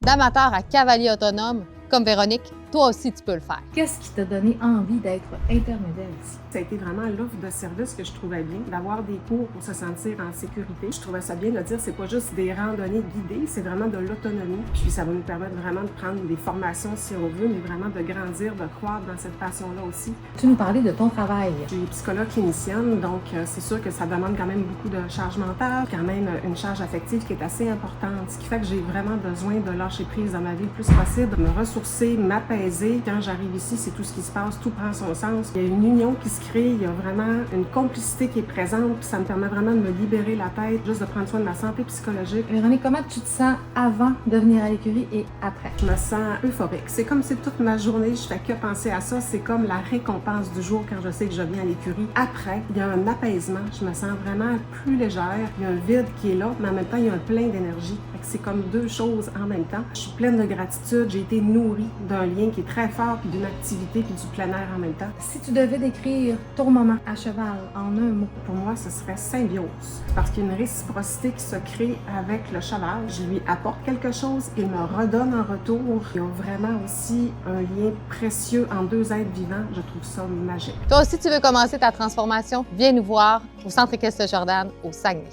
d'amateurs à cavalier autonome comme Véronique, toi aussi tu peux le faire. Qu'est-ce qui t'a donné envie d'être intermédiaire ici? Ça a été vraiment l'offre de service que je trouvais bien, d'avoir des cours pour se sentir en sécurité. Je trouvais ça bien de dire, c'est pas juste des randonnées guidées, c'est vraiment de l'autonomie. Puis ça va nous permettre vraiment de prendre des formations si on veut, mais vraiment de grandir, de croître dans cette passion-là aussi. Tu nous parlais de ton travail. Je suis psychologue clinicienne, donc c'est sûr que ça demande quand même beaucoup de charge mentale, quand même une charge affective qui est assez importante, ce qui fait que j'ai vraiment besoin de lâcher prise dans ma vie le plus possible, de me ressourcer, m'apaiser. Quand j'arrive ici, c'est tout ce qui se passe, tout prend son sens. Il y a une union qui se crée, il y a vraiment une complicité qui est présente, puis ça me permet vraiment de me libérer la tête, juste de prendre soin de ma santé psychologique. Véronique, comment tu te sens avant de venir à l'écurie et après? Je me sens euphorique. C'est comme si toute ma journée, je fais que penser à ça. C'est comme la récompense du jour quand je sais que je viens à l'écurie. Après, il y a un apaisement. Je me sens vraiment plus légère. Il y a un vide qui est là, mais en même temps, il y a un plein d'énergie. C'est comme deux choses en même temps. Je suis pleine de gratitude. J'ai été nourrie d'un lien qui est très fort, puis d'une activité, puis du plein air en même temps. Si tu devais décrire ton moment à cheval en un mot. Pour moi, ce serait symbiose. Parce qu'il y a une réciprocité qui se crée avec le cheval. Je lui apporte quelque chose, il me redonne en retour. Il y a vraiment aussi un lien précieux entre deux êtres vivants. Je trouve ça magique. Toi aussi tu veux commencer ta transformation? Viens nous voir au Centre équestre Jordan au Saguenay.